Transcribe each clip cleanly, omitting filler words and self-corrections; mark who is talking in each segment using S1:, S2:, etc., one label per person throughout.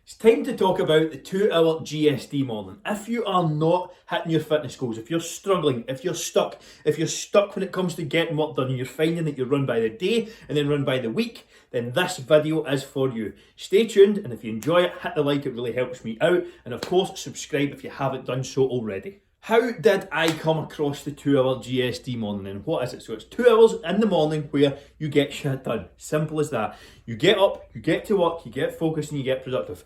S1: It's time to talk about the 2 hour GSD morning. If you are not hitting your fitness goals, if you're struggling, if you're stuck when it comes to getting work done and you're finding that you run by the day and then run by the week, then this video is for you. Stay tuned, and if you enjoy it, hit the like, it really helps me out. And of course, subscribe if you haven't done so already. How did I come across the 2 hour GSD morning, and what is it? So it's 2 hours in the morning where you get shit done. Simple as that. You get up, you get to work, you get focused, and you get productive.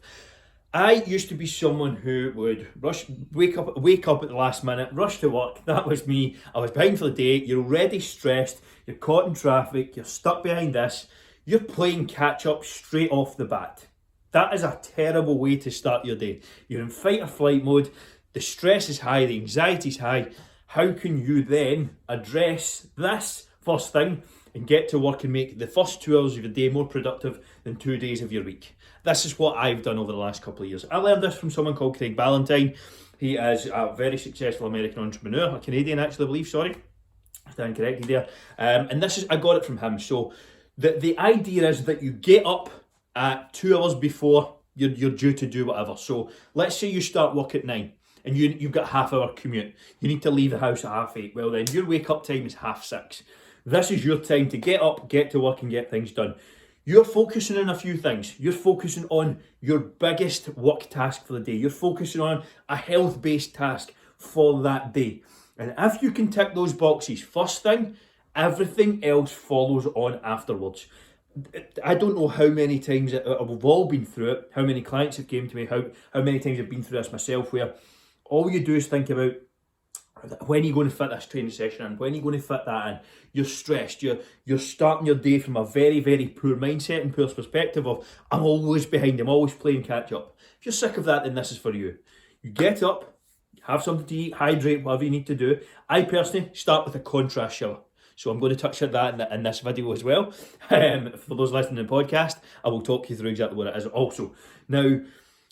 S1: I used to be someone who would wake up at the last minute, rush to work. That was me. I was behind for the day. You're already stressed. You're caught in traffic. You're stuck behind this. You're playing catch up straight off the bat. That is a terrible way to start your day. You're in fight or flight mode. The stress is high, the anxiety is high. How can you then address this first thing and get to work and make the first 2 hours of your day more productive than 2 days of your week? This is what I've done over the last couple of years. I learned this from someone called Craig Ballantyne. He is a very successful American entrepreneur, a Canadian actually, I believe, sorry. I stand corrected there. And I got it from him. So the idea is that you get up at 2 hours before you're due to do whatever. So let's say you start work at 9. And you've got a half-hour commute. You need to leave the house at 8:30. Well then, your wake-up time is 6:30. This is your time to get up, get to work and get things done. You're focusing on a few things. You're focusing on your biggest work task for the day. You're focusing on a health-based task for that day. And if you can tick those boxes first thing, everything else follows on afterwards. I don't know how many times we've all been through it, how many clients have came to me, how many times I've been through this myself, where all you do is think about when are you going to fit this training session in, when are you going to fit that in. You're stressed, you're starting your day from a very, very poor mindset and poor perspective of, I'm always behind, I'm always playing catch up. If you're sick of that, then this is for you. You get up, have something to eat, hydrate, whatever you need to do. I personally start with a contrast shower. So I'm going to touch on that in this video as well. For those listening to the podcast, I will talk you through exactly what it is also. Now,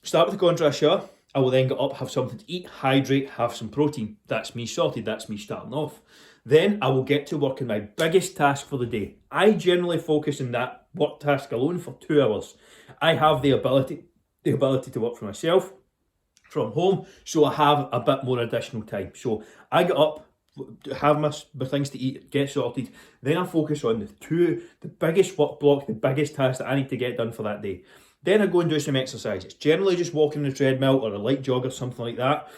S1: start with a contrast shower. I will then get up, have something to eat, hydrate, have some protein. That's me sorted, that's me starting off. Then I will get to work on my biggest task for the day. I generally focus on that work task alone for 2 hours. I have the ability to work for myself from home, so I have a bit more additional time. So I get up, have my things to eat, get sorted, then I focus on the biggest work block, the biggest task that I need to get done for that day. Then I go and do some exercise. It's generally just walking on the treadmill or a light jog or something like that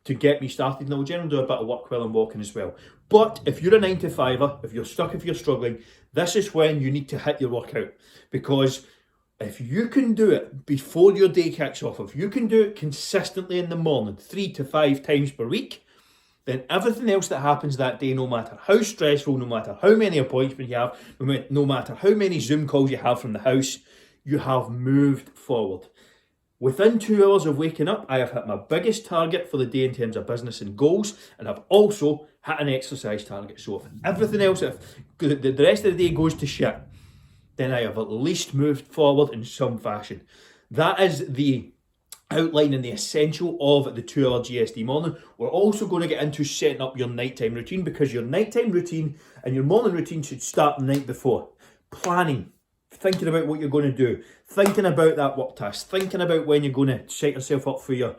S1: to get me started. And I'll generally do a bit of work while I'm walking as well. But if you're a 9-to-5er, if you're stuck, if you're struggling, this is when you need to hit your workout. Because if you can do it before your day kicks off, if you can do it consistently in the morning, 3 to 5 times per week, then everything else that happens that day, no matter how stressful, no matter how many appointments you have, no matter how many Zoom calls you have from the house, you have moved forward. Within 2 hours of waking up, I have hit my biggest target for the day in terms of business and goals, and I've also hit an exercise target. So if everything else, if the rest of the day goes to shit, then I have at least moved forward in some fashion. That is the outline and the essential of the 2 hour GSD morning. We're also going to get into setting up your nighttime routine, because your nighttime routine and your morning routine should start the night before. Planning, thinking about what you're going to do, thinking about that work task, thinking about when you're going to set yourself up for your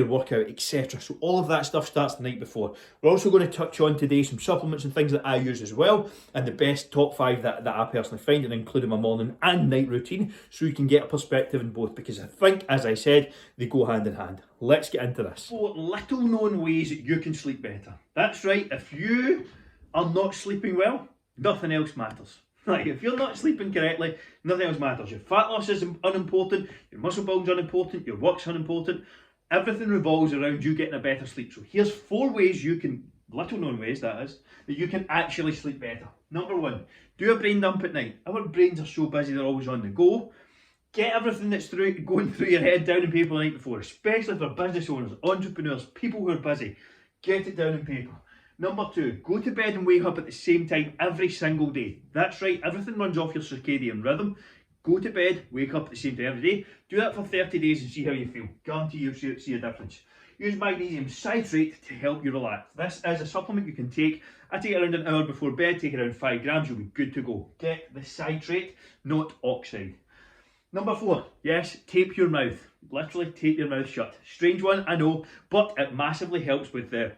S1: workout, etc. So all of that stuff starts the night before. We're also going to touch on today some supplements and things that I use as well, and the best top 5 that I personally find, and including my morning and night routine, so you can get a perspective in both, because I think, as I said, they go hand in hand. Let's get into this. 4 little known ways that you can sleep better. That's right, if you are not sleeping well, nothing else matters. Like, if you're not sleeping correctly, nothing else matters. Your fat loss is unimportant, your muscle building's unimportant, your work's unimportant. Everything revolves around you getting a better sleep. So here's 4 ways you can, little known ways that is, that you can actually sleep better. Number 1, do a brain dump at night. Our brains are so busy, they're always on the go. Get everything that's going through your head down in paper the night before, especially for business owners, entrepreneurs, people who are busy. Get it down in paper. Number 2, go to bed and wake up at the same time every single day. That's right, everything runs off your circadian rhythm. Go to bed, wake up at the same time every day. Do that for 30 days and see how you feel. Guarantee you'll see a difference. Use magnesium citrate to help you relax. This is a supplement you can take. I take it around an hour before bed, take around 5 grams, you'll be good to go. Get the citrate, not oxide. Number 4, yes, tape your mouth. Literally tape your mouth shut. Strange one, I know, but it massively helps with the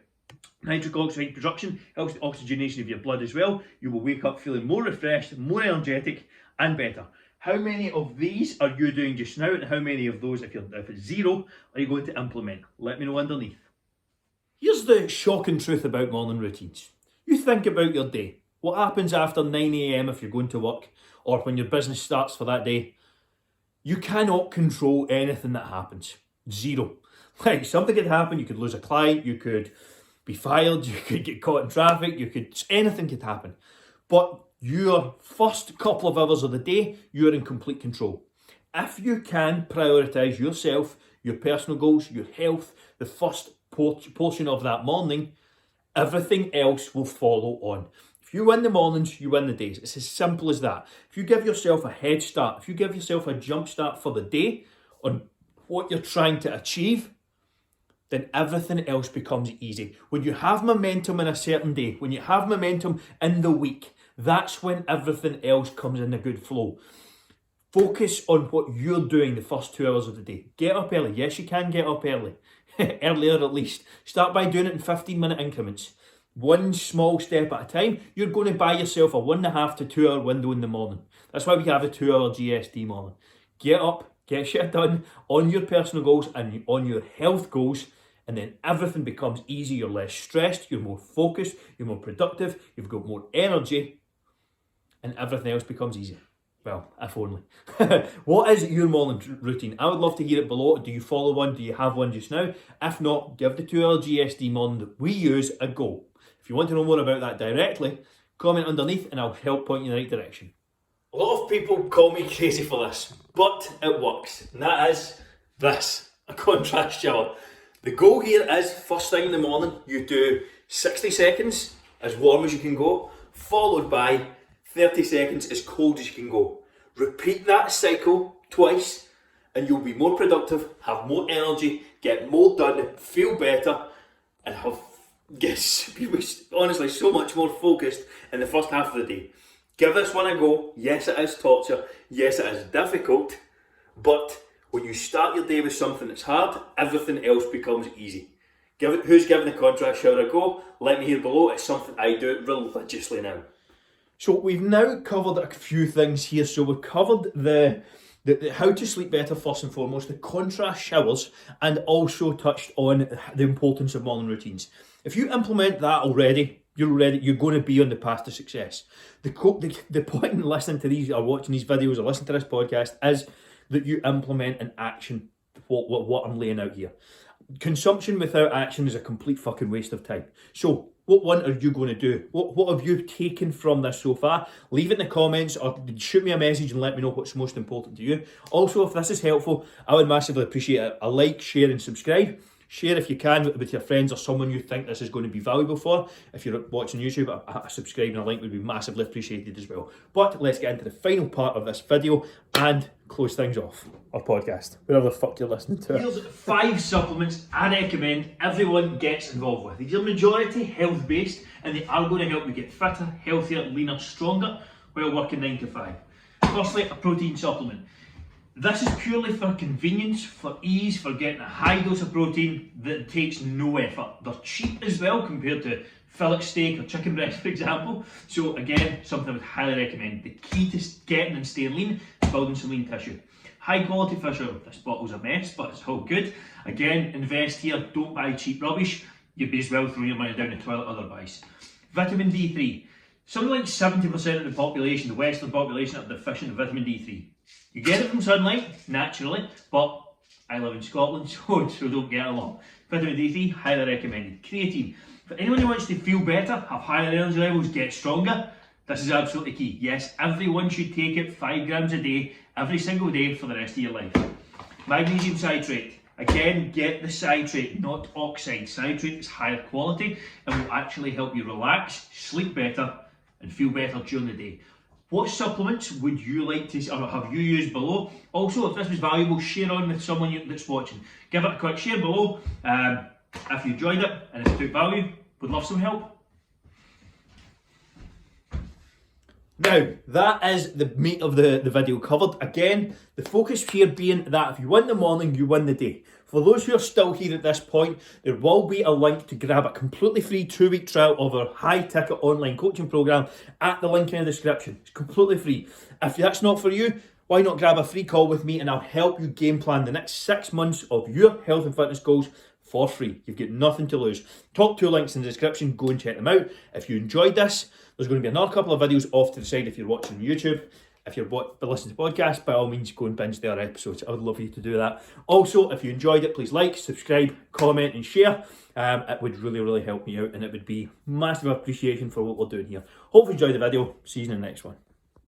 S1: nitric oxide production, helps the oxygenation of your blood as well. You will wake up feeling more refreshed, more energetic, and better. How many of these are you doing just now, and how many of those, if it's 0, are you going to implement? Let me know underneath. Here's the shocking truth about morning routines. You think about your day. What happens after 9 AM if you're going to work, or when your business starts for that day? You cannot control anything that happens. 0. Like, something could happen, you could lose a client, you could be fired, you could get caught in traffic, anything could happen. But your first couple of hours of the day, you're in complete control. If you can prioritise yourself, your personal goals, your health, the first portion of that morning, everything else will follow on. If you win the mornings, you win the days. It's as simple as that. If you give yourself a head start, if you give yourself a jump start for the day on what you're trying to achieve, then everything else becomes easy. When you have momentum in a certain day, when you have momentum in the week, that's when everything else comes in a good flow. Focus on what you're doing the first 2 hours of the day. Get up early. Yes, you can get up early. Earlier at least. Start by doing it in 15-minute increments. One small step at a time. You're going to buy yourself a 1.5 to 2 hour window in the morning. That's why we have a 2 hour GSD morning. Get up, get shit done on your personal goals and on your health goals, and then everything becomes easy. You're less stressed, you're more focused, you're more productive, you've got more energy, and everything else becomes easy. Well, if only. What is your morning routine? I would love to hear it below. Do you follow one? Do you have one just now? If not, give the 2 hour GSD morning that we use a go. If you want to know more about that directly, comment underneath and I'll help point you in the right direction. A lot of people call me crazy for this, but it works. And that is this, a contrast shower. The goal here is, first thing in the morning, you do 60 seconds as warm as you can go, followed by 30 seconds as cold as you can go. Repeat that cycle twice and you'll be more productive, have more energy, get more done, feel better, and be honestly so much more focused in the first half of the day. Give this one a go. Yes, it is torture. Yes, it is difficult. But when you start your day with something that's hard, everything else becomes easy. Who's giving the contrast shower a go? Let me hear below. It's something I do religiously now. So we've now covered a few things here. So we've covered the how to sleep better first and foremost, the contrast showers, and also touched on the importance of morning routines. If you implement that already, you're going to be on the path to success. The point in listening to these or watching these videos or listening to this podcast is that you implement an action what I'm laying out here. Consumption without action is a complete fucking waste of time. So what one are you going to do? What have you taken from this so far? Leave it in the comments or shoot me a message and let me know what's most important to you. Also, if this is helpful, I would massively appreciate a like, share and subscribe. Share if you can with your friends or someone you think this is going to be valuable for. If you're watching YouTube, a subscribe and a like would be massively appreciated as well. But let's get into the final part of this video and close things off. Or podcast, whatever the fuck you're listening to. Here's 5 supplements I recommend everyone gets involved with. These are majority health based and they are going to help you get fitter, healthier, leaner, stronger while working 9 to 5. Firstly, a protein supplement. This is purely for convenience, for ease, for getting a high dose of protein that takes no effort. They're cheap as well compared to fillet steak or chicken breast, for example. So again, something I would highly recommend. The key to getting and staying lean is building some lean tissue. High quality fish oil. This bottle's a mess, but it's all good. Again, invest here, don't buy cheap rubbish. You'd be as well throwing your money down the toilet otherwise. Vitamin D3. Something like 70% of the population, the Western population, are deficient in vitamin D3. You get it from sunlight, naturally, but I live in Scotland, so don't get along. Vitamin D3, highly recommended. Creatine. For anyone who wants to feel better, have higher energy levels, get stronger, this is absolutely key. Yes, everyone should take it 5 grams a day, every single day for the rest of your life. Magnesium citrate. Again, get the citrate, not oxide. Citrate is higher quality and will actually help you relax, sleep better, and feel better during the day. What supplements would you like to or have you used below? Also, if this was valuable, share on with someone that's watching. Give it a quick share below if you enjoyed it and if it took value. Would love some help. Now, that is the meat of the video covered. Again, the focus here being that if you win the morning, you win the day. For those who are still here at this point, there will be a link to grab a completely free 2-week trial of our high-ticket online coaching program at the link in the description. It's completely free. If that's not for you, why not grab a free call with me and I'll help you game plan the next 6 months of your health and fitness goals for free. You've got nothing to lose. Top 2 links in the description, go and check them out. If you enjoyed this, there's going to be another couple of videos off to the side if you're watching on YouTube. If you're listening to podcasts, by all means go and binge their episodes. I would love you to do that. Also, if you enjoyed it, please like, subscribe, comment and share. It would really, really help me out and it would be massive appreciation for what we're doing here. Hope you enjoyed the video. See you in the next one.